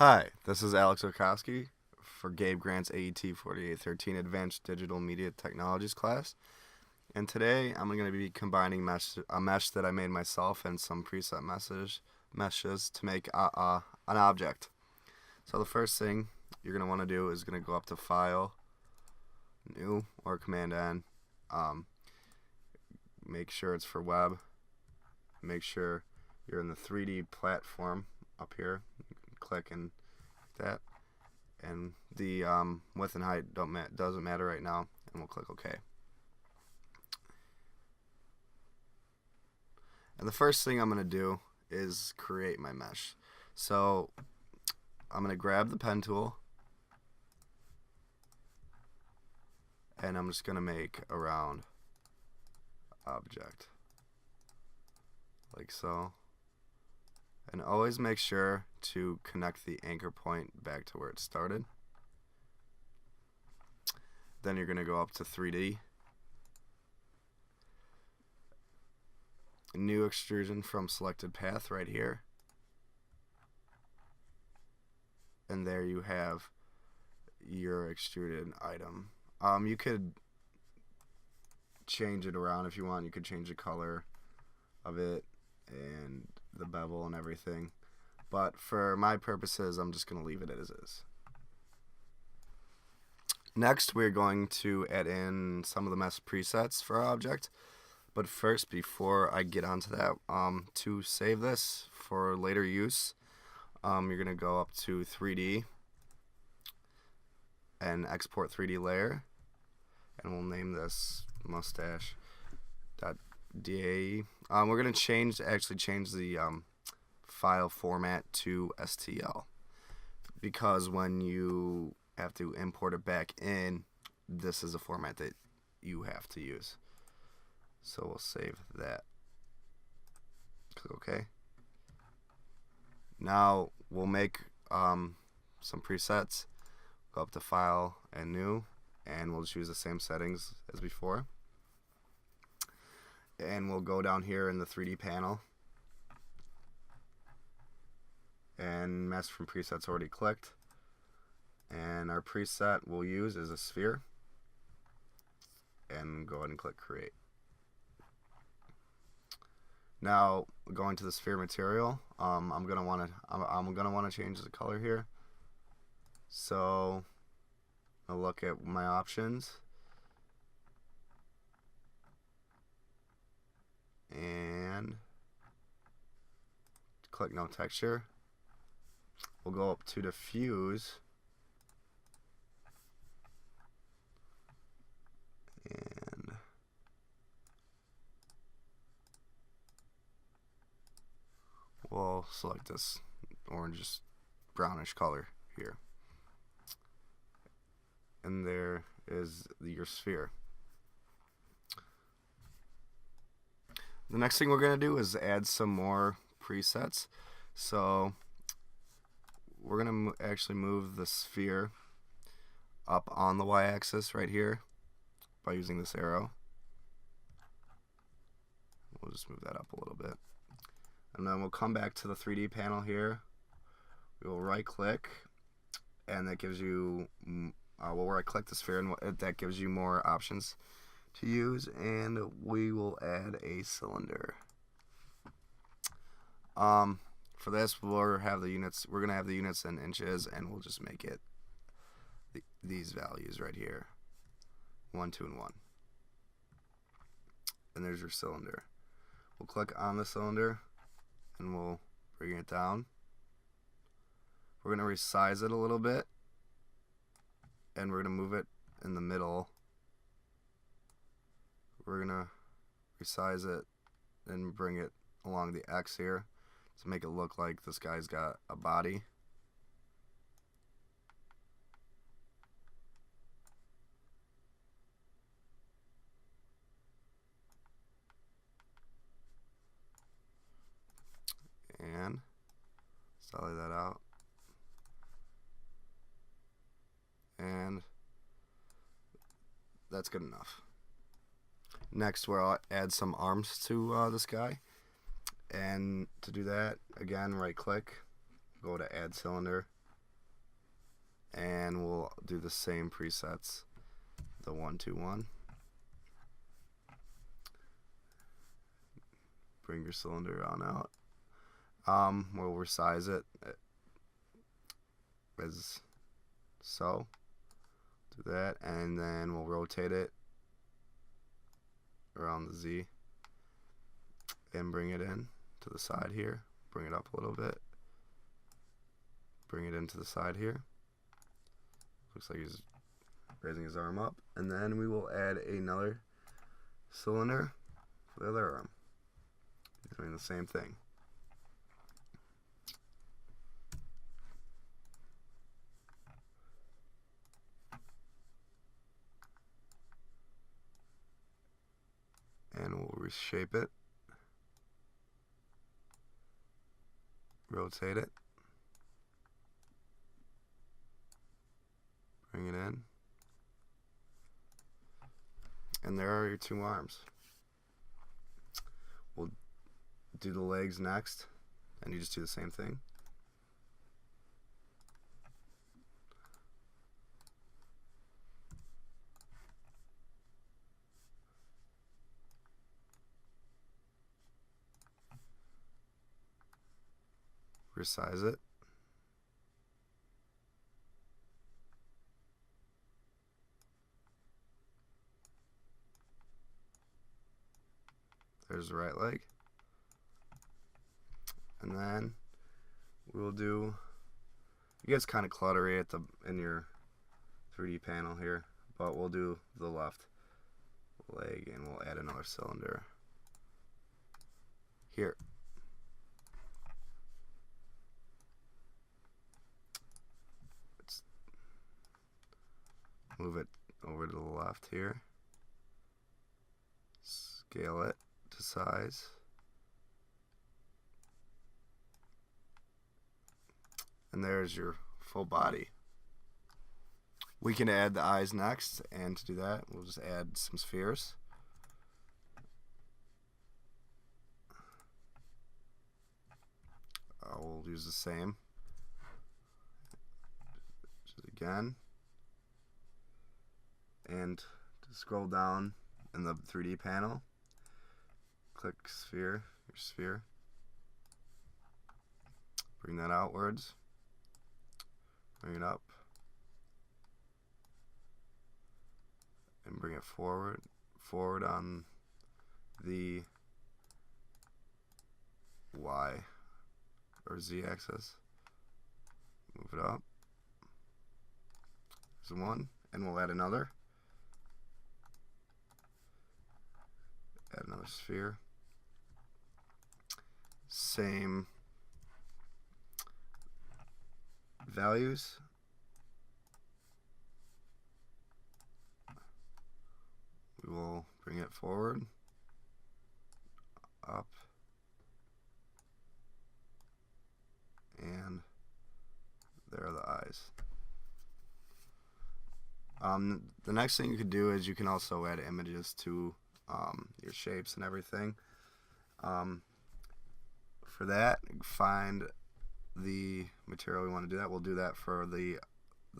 Hi, this is Alex Okowski for Gabe Grant's AET 4813 Advanced Digital Media Technologies class. And today I'm going to be combining a mesh that I made myself and some preset meshes to make an object. So the first thing you're going to want to do is going to go up to File, New, or Command N. Make sure it's for web. Make sure you're in the 3D platform up here. Click and that, and the width and height doesn't matter right now, and we'll click OK. And the first thing I'm going to do is create my mesh. So I'm going to grab the pen tool, and I'm just going to make a round object like so. And always make sure to connect the anchor point back to where it started. Then you're going to go up to 3D. New extrusion from selected path right here. And there you have your extruded item. You could change it around if you want. You could change the color of it and the bevel and everything, but for my purposes I'm just going to leave it as is. Next we're going to add in some of the mesh presets for our object, but first, before I get onto that, to save this for later use, you're going to go up to 3D and export 3D layer, and we'll name this mustache.dae. We're going to change the file format to STL, because when you have to import it back in, this is a format that you have to use. So we'll save that. Click OK. Now we'll make some presets. Go up to File and New, and we'll just use the same settings as before. And we'll go down here in the 3D panel, and mesh from presets already clicked, and our preset we'll use is a sphere, and go ahead and click create. Now going to the sphere material, I'm gonna want to change the color here, so I'll look at my options. And click no texture. We'll go up to diffuse, and we'll select this orange brownish color here, and there is your sphere. The next thing we're going to do is add some more presets. So we're going to actually move the sphere up on the y-axis right here by using this arrow. We'll just move that up a little bit. And then we'll come back to the 3D panel here. We will right click, and that gives you, we'll right click the sphere, and that gives you more options to use, and we will add a cylinder. For this, we'll have the units. We're gonna have the units in inches, and we'll just make it these values right here, 1, 2, and 1. And there's your cylinder. We'll click on the cylinder, and we'll bring it down. We're gonna resize it a little bit, and we're gonna move it in the middle. We're going to resize it and bring it along the X here to make it look like this guy's got a body. And solid that out. And that's good enough. Next, we'll add some arms to this guy, and to do that, again, right click, go to add cylinder, and we'll do the same presets, the 1, 2, 1. Bring your cylinder on out. We'll resize it as so. Do that, and then we'll rotate it around the Z and bring it in to the side here. Bring it up a little bit. Bring it into the side here. Looks like he's raising his arm up. And then we will add another cylinder for the other arm. Doing the same thing. And we'll reshape it. Rotate it. Bring it in. And there are your two arms. We'll do the legs next, and you just do the same thing. Resize it. There's the right leg. And then we'll do, it gets kind of cluttery at in your 3D panel here, but we'll do the left leg and we'll add another cylinder here. Let's move it over to the left here. Scale it to size. And there's your full body. We can add the eyes next, and to do that, we'll just add some spheres. We'll use the same. Just again. And to scroll down in the 3D panel, click sphere, your sphere. Bring that outwards. Bring it up. And bring it forward on the Y or Z axis. Move it up. There's one, and we'll add another. Add another sphere. Same values. We will bring it forward, up, and there are the eyes. The next thing you could do is you can also add images to your shapes and everything. For that, find the material we want to do that. We'll do that for the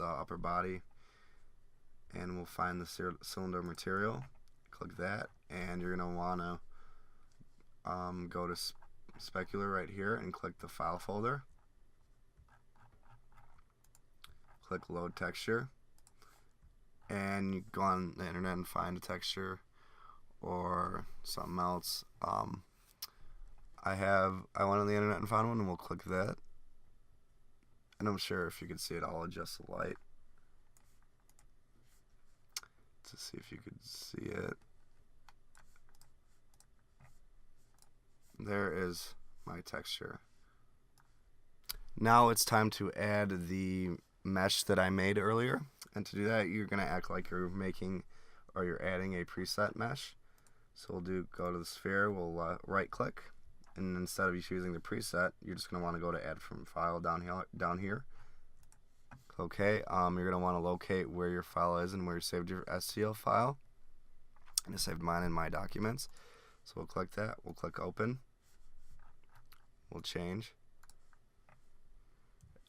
upper body, and we'll find the cylinder material. Click that, and you're going to want to go to specular right here and click the file folder. Click load texture, and you go on the internet and find a texture or something else. I went on the internet and found one, and we'll click that. And I'm sure if you can see it, I'll adjust the light to see if you could see it. There is my texture. Now it's time to add the mesh that I made earlier. And to do that, you're going to act like you're making or you're adding a preset mesh. So we'll go to the sphere, we'll right click, and instead of you choosing the preset, you're just going to want to go to add from file down here. Okay, you're going to want to locate where your file is and where you saved your STL file. And I saved mine in my documents. So we'll click that, we'll click open, we'll change,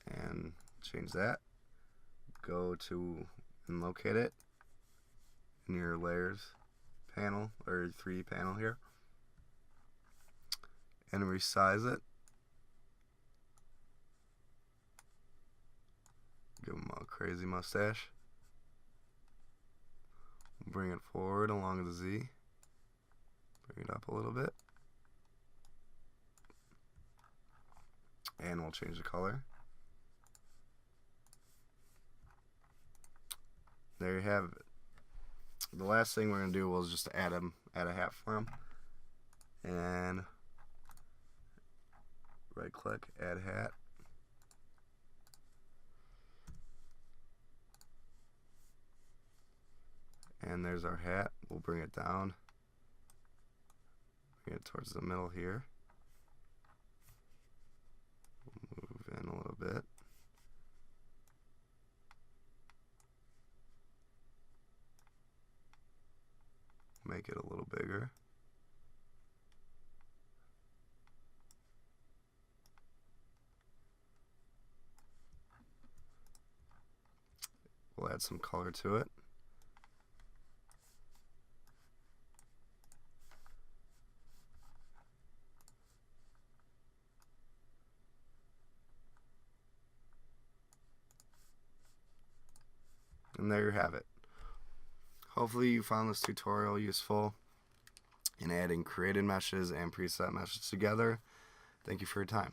and change that. go to and locate it in your layers panel or 3D panel here and resize it. Give him a crazy mustache. Bring it forward along the Z. Bring it up a little bit. And we'll change the color. There you have it. The last thing we're going to do was just add a hat for him. And right click, add hat. And there's our hat. We'll bring it down. Bring it towards the middle here. We'll move in a little bit. Make it a little bigger. We'll add some color to it. And there you have it. Hopefully you found this tutorial useful in adding created meshes and preset meshes together. Thank you for your time.